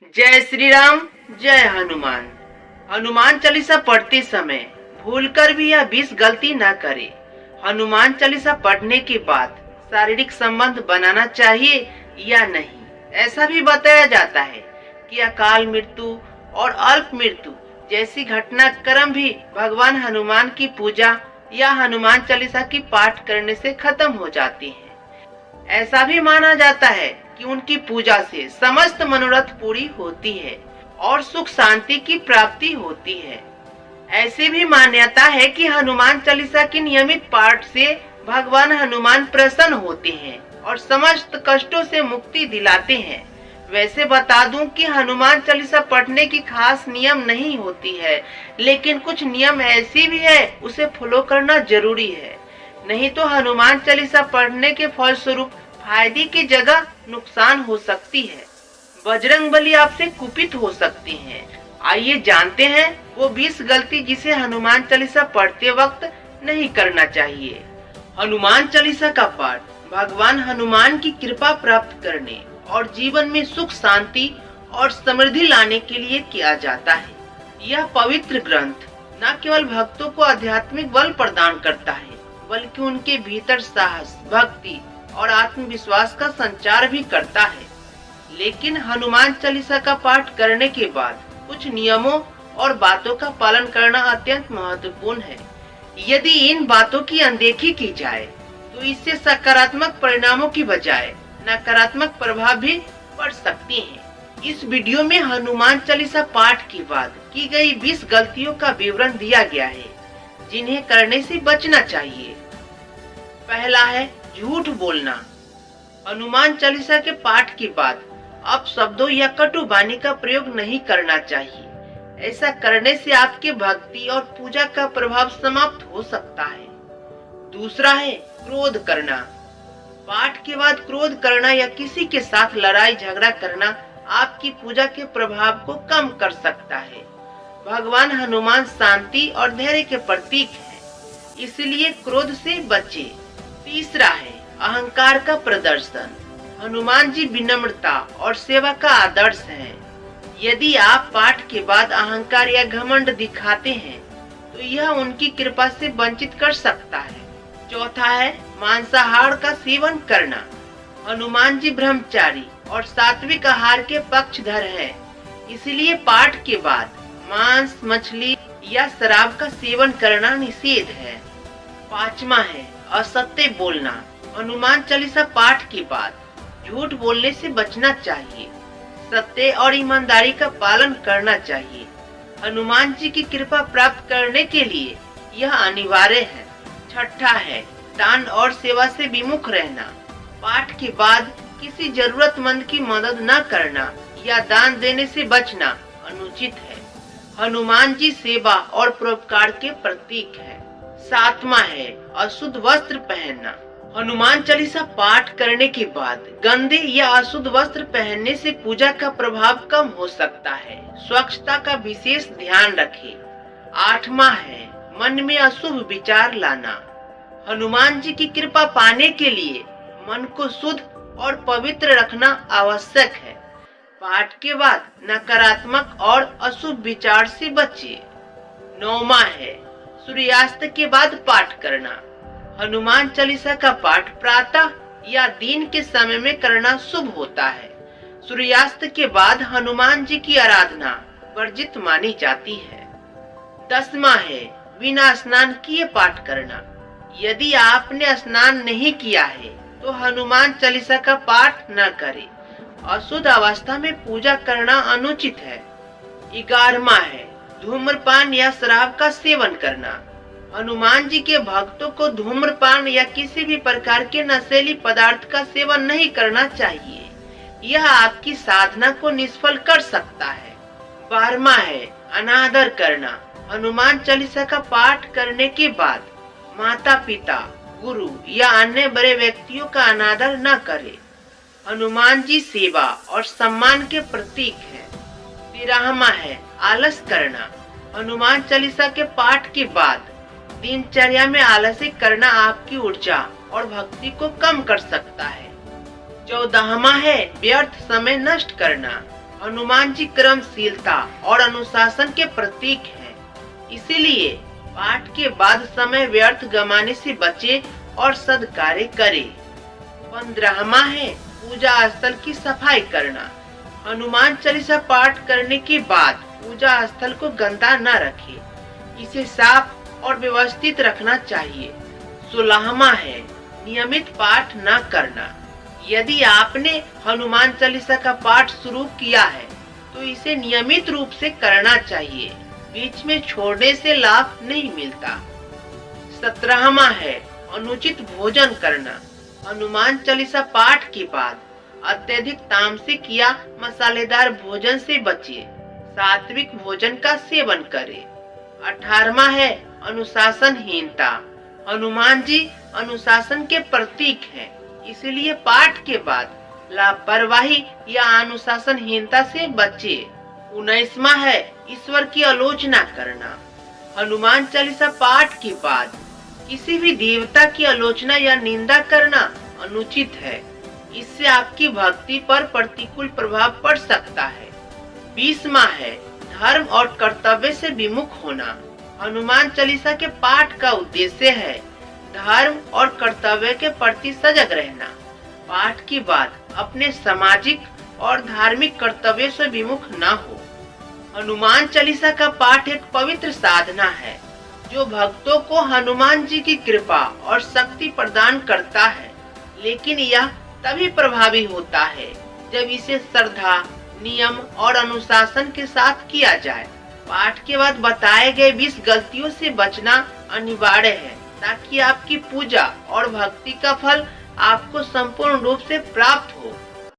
जय श्री राम, जय हनुमान। हनुमान चालीसा पढ़ते समय भूलकर भी यह 20 गलती न करे। हनुमान चालीसा पढ़ने के बाद शारीरिक संबंध बनाना चाहिए या नहीं। ऐसा भी बताया जाता है कि अकाल मृत्यु और अल्प मृत्यु जैसी घटनाक्रम भी भगवान हनुमान की पूजा या हनुमान चालीसा की पाठ करने से खत्म हो जाती है। ऐसा भी माना जाता है कि उनकी पूजा से समस्त मनोरथ पूरी होती है और सुख शांति की प्राप्ति होती है। ऐसे भी मान्यता है कि हनुमान चालीसा के नियमित पाठ से भगवान हनुमान प्रसन्न होते हैं और समस्त कष्टों से मुक्ति दिलाते हैं। वैसे बता दूं कि हनुमान चालीसा पढ़ने की खास नियम नहीं होती है, लेकिन कुछ नियम ऐसी भी है उसे फॉलो करना जरूरी है। नहीं तो हनुमान चालीसा पढ़ने के फलस्वरूप फायदे की जगह नुकसान हो सकती है। बजरंगबली आपसे कुपित हो सकते हैं। आइए जानते हैं वो 20 गलती जिसे हनुमान चालीसा पढ़ते वक्त नहीं करना चाहिए। हनुमान चालीसा का पाठ भगवान हनुमान की कृपा प्राप्त करने और जीवन में सुख शांति और समृद्धि लाने के लिए किया जाता है। यह पवित्र ग्रंथ न केवल भक्तों को आध्यात्मिक बल प्रदान करता है, बल्कि उनके भीतर साहस, भक्ति और आत्मविश्वास का संचार भी करता है। लेकिन हनुमान चालीसा का पाठ करने के बाद कुछ नियमों और बातों का पालन करना अत्यंत महत्वपूर्ण है। यदि इन बातों की अनदेखी की जाए तो इससे सकारात्मक परिणामों की बजाय नकारात्मक प्रभाव भी पड़ सकते हैं। इस वीडियो में हनुमान चालीसा पाठ के बाद की गई 20 गलतियों का विवरण दिया गया है जिन्हें करने से बचना चाहिए। पहला है झूठ बोलना। हनुमान चालीसा के पाठ के बाद अपशब्दों या कटु वाणी का प्रयोग नहीं करना चाहिए। ऐसा करने से आपके भक्ति और पूजा का प्रभाव समाप्त हो सकता है। दूसरा है क्रोध करना। पाठ के बाद क्रोध करना या किसी के साथ लड़ाई झगड़ा करना आपकी पूजा के प्रभाव को कम कर सकता है। भगवान हनुमान शांति और धैर्य के प्रतीक हैं, इसलिए क्रोध से बचें। तीसरा है अहंकार का प्रदर्शन। हनुमान जी विनम्रता और सेवा का आदर्श हैं। यदि आप पाठ के बाद अहंकार या घमंड दिखाते हैं तो यह उनकी कृपा से वंचित कर सकता है। चौथा है मांसाहार का सेवन करना। हनुमान जी ब्रह्मचारी और सात्विक आहार के पक्षधर हैं, इसलिए पाठ के बाद मांस, मछली या शराब का सेवन करना निषेध है। पांचवा है असत्य बोलना। हनुमान चालीसा पाठ के बाद झूठ बोलने से बचना चाहिए। सत्य और ईमानदारी का पालन करना चाहिए। हनुमान जी की कृपा प्राप्त करने के लिए यह अनिवार्य है। छठा है दान और सेवा से विमुख रहना। पाठ के बाद किसी जरूरतमंद की मदद न करना या दान देने से बचना अनुचित है। हनुमान जी सेवा और परोपकार के प्रतीक है। सातवां है अशुद्ध वस्त्र पहनना। हनुमान चालीसा पाठ करने के बाद गंदे या अशुद्ध वस्त्र पहनने से पूजा का प्रभाव कम हो सकता है। स्वच्छता का विशेष ध्यान रखें। आठवां है मन में अशुभ विचार लाना। हनुमान जी की कृपा पाने के लिए मन को शुद्ध और पवित्र रखना आवश्यक है। पाठ के बाद नकारात्मक और अशुभ विचार से बचें। नौवां है सूर्यास्त के बाद पाठ करना। हनुमान चालीसा का पाठ प्रातः या दिन के समय में करना शुभ होता है। सूर्यास्त के बाद हनुमान जी की आराधना वर्जित मानी जाती है। 10वां है बिना स्नान किए पाठ करना। यदि आपने स्नान नहीं किया है तो हनुमान चालीसा का पाठ न करें। अशुद्ध अवस्था में पूजा करना अनुचित है। 11वां है धूम्रपान या शराब का सेवन करना। हनुमान जी के भक्तों को धूम्रपान या किसी भी प्रकार के नशीले पदार्थ का सेवन नहीं करना चाहिए। यह आपकी साधना को निष्फल कर सकता है। 12वां है अनादर करना। हनुमान चालीसा का पाठ करने के बाद माता पिता, गुरु या अन्य बड़े व्यक्तियों का अनादर न करें। हनुमान जी सेवा और सम्मान के प्रतीक है। 13वां है आलस करना। हनुमान चालीसा के पाठ के बाद दिनचर्या में आलस्य करना आपकी ऊर्जा और भक्ति को कम कर सकता है। 14वां है व्यर्थ समय नष्ट करना। हनुमान जी क्रमशीलता और अनुशासन के प्रतीक हैं। इसीलिए पाठ के बाद समय व्यर्थ गंवाने से बचे और सद्कार्य करे। 15वां है पूजा स्थल की सफाई करना। हनुमान चालीसा पाठ करने के बाद पूजा स्थल को गंदा न रखे, इसे साफ और व्यवस्थित रखना चाहिए। 16वां है नियमित पाठ न करना। यदि आपने हनुमान चालीसा का पाठ शुरू किया है तो इसे नियमित रूप से करना चाहिए, बीच में छोड़ने से लाभ नहीं मिलता। 17वां है अनुचित भोजन करना। हनुमान चालीसा पाठ के बाद अत्यधिक तामसिक या मसालेदार भोजन से बचिए, सात्विक भोजन का सेवन करें। 18वां है अनुशासनहीनता। हनुमान जी अनुशासन के प्रतीक हैं, इसलिए पाठ के बाद लापरवाही या अनुशासनहीनता से बचे। 19वां है ईश्वर की आलोचना करना। हनुमान चालीसा पाठ के बाद किसी भी देवता की आलोचना या निंदा करना अनुचित है, इससे आपकी भक्ति पर प्रतिकूल प्रभाव पड़ सकता है। 20वां है धर्म और कर्तव्य से विमुख होना। हनुमान चालीसा के पाठ का उद्देश्य है धर्म और कर्तव्य के प्रति सजग रहना। पाठ के बाद अपने सामाजिक और धार्मिक कर्तव्य से विमुख न हो। हनुमान चालीसा का पाठ एक पवित्र साधना है जो भक्तों को हनुमान जी की कृपा और शक्ति प्रदान करता है, लेकिन यह तभी प्रभावी होता है जब इसे श्रद्धा, नियम और अनुशासन के साथ किया जाए। पाठ के बाद बताए गए 20 गलतियों से बचना अनिवार्य है ताकि आपकी पूजा और भक्ति का फल आपको संपूर्ण रूप से प्राप्त हो।